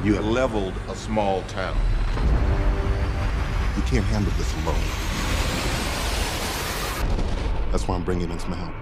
You have leveled a small town. You can't handle this alone. That's why I'm bringing in some help.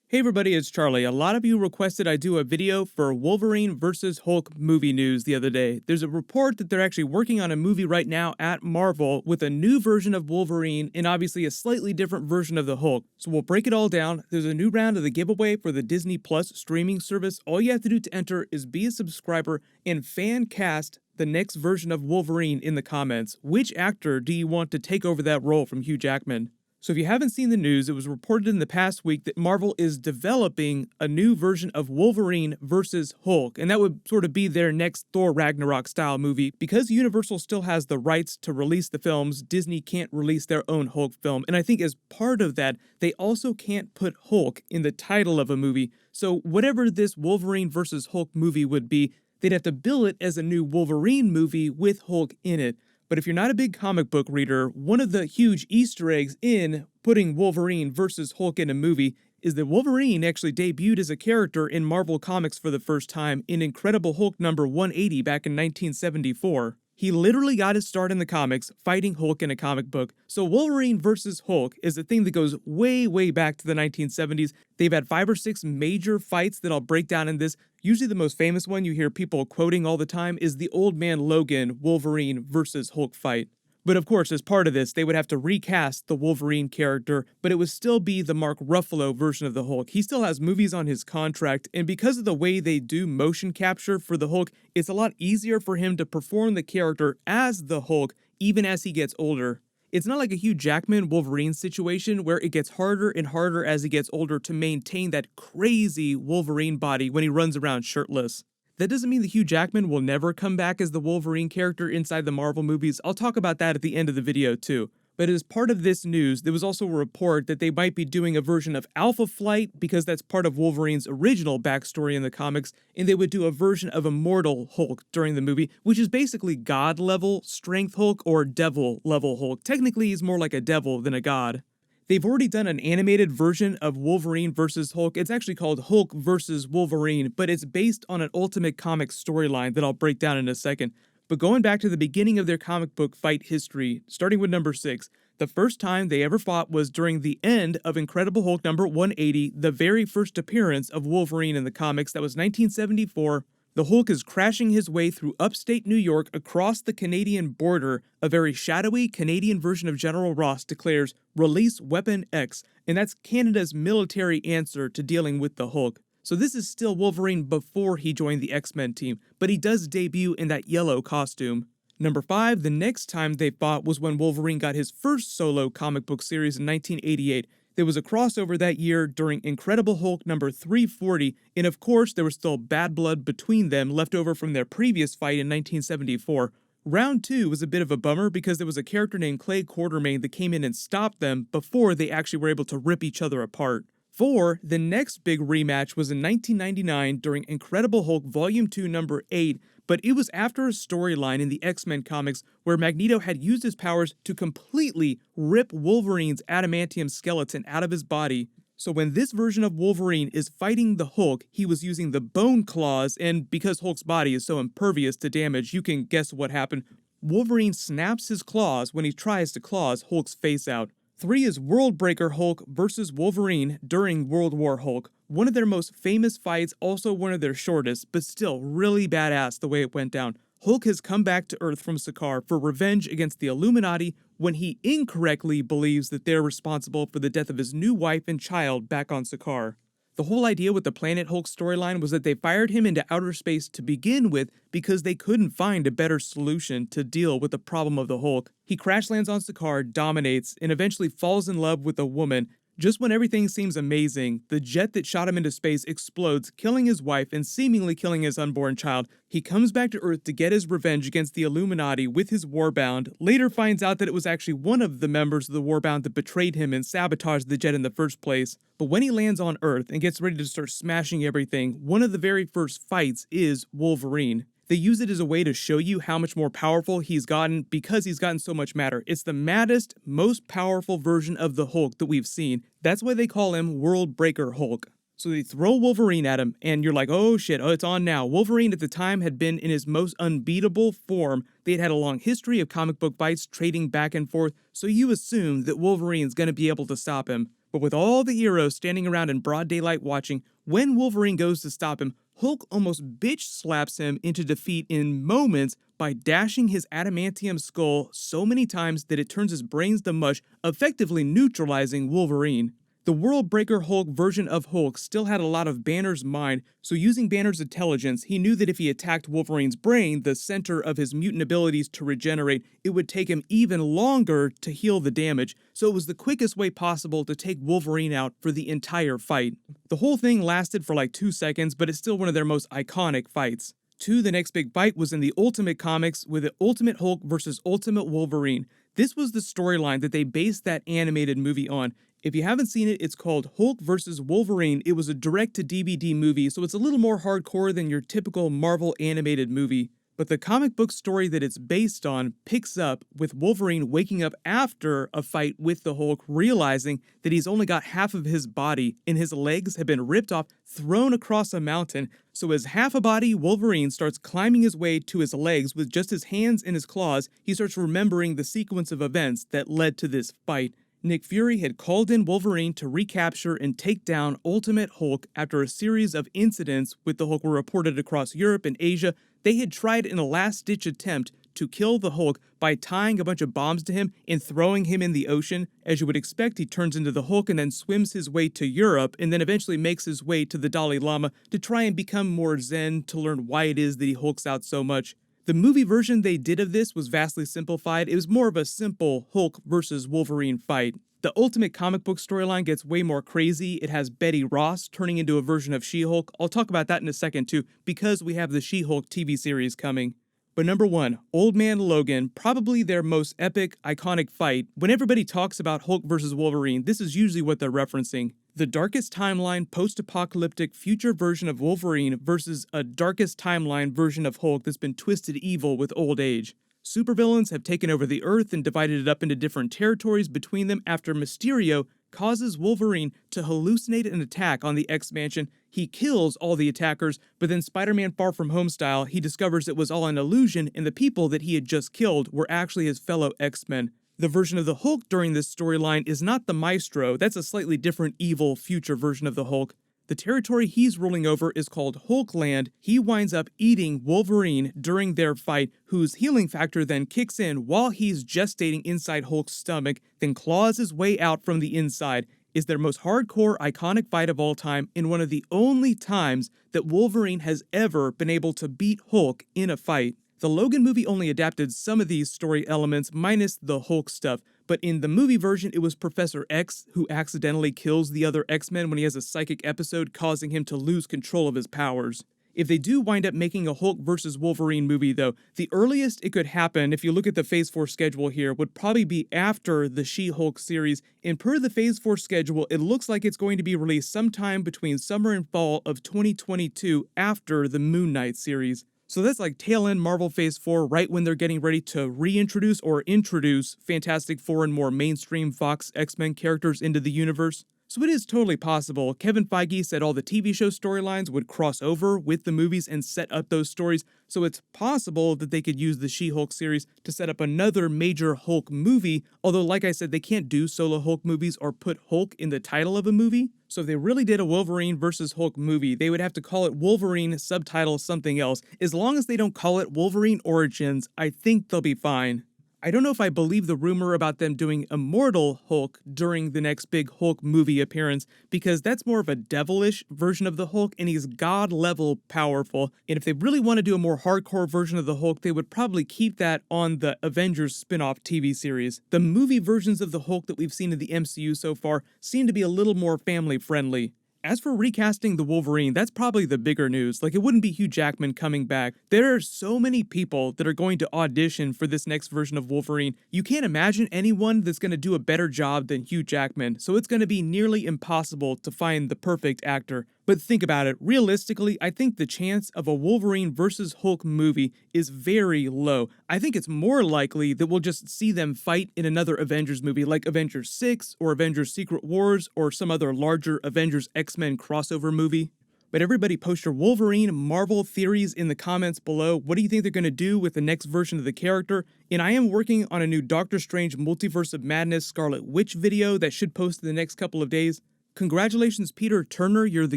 Hey everybody, it's Charlie. A lot of you requested I do a video for Wolverine vs. Hulk movie news the other day. There's a report that they're actually working on a movie right now at Marvel with a new version of Wolverine and obviously a slightly different version of the Hulk. So we'll break it all down. There's a new round of the giveaway for the Disney Plus streaming service. All you have to do to enter is be a subscriber and fan cast the next version of Wolverine in the comments. Which actor do you want to take over that role from Hugh Jackman? So if you haven't seen the news, it was reported in the past week that Marvel is developing a new version of Wolverine vs. Hulk, and that would sort of be their next Thor Ragnarok style movie. Because Universal still has the rights to release the films, Disney can't release their own Hulk film, and I think as part of that, they also can't put Hulk in the title of a movie. So whatever this Wolverine vs. Hulk movie would be, they'd have to bill it as a new Wolverine movie with Hulk in it. But if you're not a big comic book reader, one of the huge Easter eggs in putting Wolverine vs. Hulk in a movie is that Wolverine actually debuted as a character in Marvel Comics for the first time in Incredible Hulk number 180 back in 1974. He literally got his start in the comics fighting Hulk in a comic book. So Wolverine vs. Hulk is a thing that goes way, way back to the 1970s. They've had 5 or 6 major fights that I'll break down in this. Usually the most famous one you hear people quoting all the time is the Old Man Logan Wolverine vs. Hulk fight. But of course, as part of this, they would have to recast the Wolverine character, but it would still be the Mark Ruffalo version of the Hulk. He still has movies on his contract, and because of the way they do motion capture for the Hulk, it's a lot easier for him to perform the character as the Hulk, even as he gets older. It's not like a Hugh Jackman Wolverine situation where it gets harder and harder as he gets older to maintain that crazy Wolverine body when he runs around shirtless. That doesn't mean that Hugh Jackman will never come back as the Wolverine character inside the Marvel movies. I'll talk about that at the end of the video too. But as part of this news, there was also a report that they might be doing a version of Alpha Flight because that's part of Wolverine's original backstory in the comics, and they would do a version of Immortal Hulk during the movie, which is basically God-level Strength Hulk or Devil-level Hulk. Technically, he's more like a devil than a god. They've already done an animated version of Wolverine vs. Hulk. It's actually called Hulk vs. Wolverine, but it's based on an Ultimate Comics storyline that I'll break down in a second. But going back to the beginning of their comic book fight history, starting with number 6, the first time they ever fought was during the end of Incredible Hulk number 180, the very first appearance of Wolverine in the comics. That was 1974. The Hulk is crashing his way through upstate New York across the Canadian border. A very shadowy Canadian version of General Ross declares, "Release Weapon X," and that's Canada's military answer to dealing with the Hulk. So this is still Wolverine before he joined the X-Men team, but he does debut in that yellow costume. Number 5, the next time they fought was when Wolverine got his first solo comic book series in 1988. There was a crossover that year during Incredible Hulk number 340, and of course there was still bad blood between them left over from their previous fight in 1974. Round 2 was a bit of a bummer because there was a character named Clay Quartermain that came in and stopped them before they actually were able to rip each other apart. 4, the next big rematch was in 1999 during Incredible Hulk Volume 2 number 8, but it was after a storyline in the X-Men comics where Magneto had used his powers to completely rip Wolverine's adamantium skeleton out of his body. So when this version of Wolverine is fighting the Hulk, he was using the bone claws, and because Hulk's body is so impervious to damage, you can guess what happened. Wolverine snaps his claws when he tries to claws Hulk's face out. 3 is Worldbreaker Hulk vs. Wolverine during World War Hulk. One of their most famous fights, also one of their shortest, but still really badass the way it went down. Hulk has come back to Earth from Sakaar for revenge against the Illuminati when he incorrectly believes that they're responsible for the death of his new wife and child back on Sakaar. The whole idea with the Planet Hulk storyline was that they fired him into outer space to begin with because they couldn't find a better solution to deal with the problem of the Hulk. He crash lands on Sakaar, dominates, and eventually falls in love with a woman. Just when everything seems amazing, the jet that shot him into space explodes, killing his wife and seemingly killing his unborn child. He comes back to Earth to get his revenge against the Illuminati with his Warbound, later finds out that it was actually one of the members of the Warbound that betrayed him and sabotaged the jet in the first place. But when he lands on Earth and gets ready to start smashing everything, one of the very first fights is Wolverine. They use it as a way to show you how much more powerful he's gotten because he's gotten so much madder. It's the maddest, most powerful version of the Hulk that we've seen. That's why they call him World Breaker Hulk. So they throw Wolverine at him, and you're like, oh shit, oh, it's on now. Wolverine at the time had been in his most unbeatable form. They had had a long history of comic book fights trading back and forth, so you assume that Wolverine's gonna be able to stop him. But with all the heroes standing around in broad daylight watching, when Wolverine goes to stop him, Hulk almost bitch slaps him into defeat in moments by dashing his adamantium skull so many times that it turns his brains to mush, effectively neutralizing Wolverine. The World Breaker Hulk version of Hulk still had a lot of Banner's mind, so using Banner's intelligence, he knew that if he attacked Wolverine's brain, the center of his mutant abilities to regenerate, it would take him even longer to heal the damage, so it was the quickest way possible to take Wolverine out for the entire fight. The whole thing lasted for like 2 seconds, but it's still one of their most iconic fights. The next big fight was in the Ultimate Comics with the Ultimate Hulk versus Ultimate Wolverine. This was the storyline that they based that animated movie on. If you haven't seen it, it's called Hulk vs. Wolverine. It was a direct-to-DVD movie, so it's a little more hardcore than your typical Marvel animated movie. But the comic book story that it's based on picks up with Wolverine waking up after a fight with the Hulk, realizing that he's only got half of his body and his legs have been ripped off, thrown across a mountain. So as half a body Wolverine starts climbing his way to his legs with just his hands and his claws, he starts remembering the sequence of events that led to this fight. Nick Fury had called in Wolverine to recapture and take down Ultimate Hulk after a series of incidents with the Hulk were reported across Europe and Asia. They had tried in a last-ditch attempt to kill the Hulk by tying a bunch of bombs to him and throwing him in the ocean. As you would expect, he turns into the Hulk and then swims his way to Europe and then eventually makes his way to the Dalai Lama to try and become more zen, to learn why it is that he hulks out so much. The movie version they did of this was vastly simplified. It was more of a simple Hulk versus Wolverine fight. The Ultimate comic book storyline gets way more crazy. It has Betty Ross turning into a version of She-Hulk. I'll talk about that in a second too, because we have the She-Hulk TV series coming. But number one, Old Man Logan, probably their most epic, iconic fight. When everybody talks about Hulk versus Wolverine, this is usually what they're referencing. The Darkest Timeline post-apocalyptic future version of Wolverine versus a Darkest Timeline version of Hulk that's been twisted evil with old age. Supervillains have taken over the Earth and divided it up into different territories between them after Mysterio causes Wolverine to hallucinate an attack on the X-Mansion. He kills all the attackers, but then Spider-Man Far From Home style, he discovers it was all an illusion and the people that he had just killed were actually his fellow X-Men. The version of the Hulk during this storyline is not the Maestro. That's a slightly different evil future version of the Hulk. The territory he's ruling over is called Hulkland. He winds up eating Wolverine during their fight, whose healing factor then kicks in while he's gestating inside Hulk's stomach, then claws his way out from the inside. Is their most hardcore, iconic fight of all time, and one of the only times that Wolverine has ever been able to beat Hulk in a fight. The Logan movie only adapted some of these story elements, minus the Hulk stuff, but in the movie version, it was Professor X who accidentally kills the other X-Men when he has a psychic episode, causing him to lose control of his powers. If they do wind up making a Hulk vs. Wolverine movie though, the earliest it could happen, if you look at the Phase 4 schedule here, would probably be after the She-Hulk series, and per the Phase 4 schedule, it looks like it's going to be released sometime between summer and fall of 2022 after the Moon Knight series. So that's like tail end Marvel Phase 4, right when they're getting ready to reintroduce or introduce Fantastic Four and more mainstream Fox X-Men characters into the universe. So it is totally possible. Kevin Feige said all the TV show storylines would cross over with the movies and set up those stories, so it's possible that they could use the She-Hulk series to set up another major Hulk movie, although like I said, they can't do solo Hulk movies or put Hulk in the title of a movie. So if they really did a Wolverine versus Hulk movie, they would have to call it Wolverine subtitle something else. As long as they don't call it Wolverine Origins, I think they'll be fine. I don't know if I believe the rumor about them doing Immortal Hulk during the next big Hulk movie appearance, because that's more of a devilish version of the Hulk, and he's god-level powerful. And if they really want to do a more hardcore version of the Hulk, they would probably keep that on the Avengers spin-off TV series. The movie versions of the Hulk that we've seen in the MCU so far seem to be a little more family-friendly. As for recasting the Wolverine, that's probably the bigger news. Like, it wouldn't be Hugh Jackman coming back. There are so many people that are going to audition for this next version of Wolverine. You can't imagine anyone that's going to do a better job than Hugh Jackman, so it's going to be nearly impossible to find the perfect actor. But think about it, realistically, I think the chance of a Wolverine versus Hulk movie is very low. I think it's more likely that we'll just see them fight in another Avengers movie like Avengers 6 or Avengers Secret Wars or some other larger Avengers X-Men crossover movie. But everybody post your Wolverine Marvel theories in the comments below. What do you think they're going to do with the next version of the character? And I am working on a new Doctor Strange Multiverse of Madness Scarlet Witch video that should post in the next couple of days. Congratulations, Peter Turner, you're the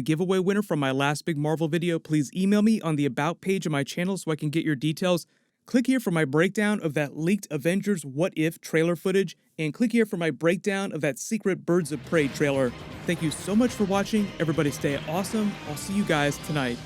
giveaway winner from my last big Marvel video. Please email me on the About page of my channel so I can get your details. Click here for my breakdown of that leaked Avengers What If trailer footage, and click here for my breakdown of that secret Birds of Prey trailer. Thank you so much for watching. Everybody stay awesome. I'll see you guys tonight.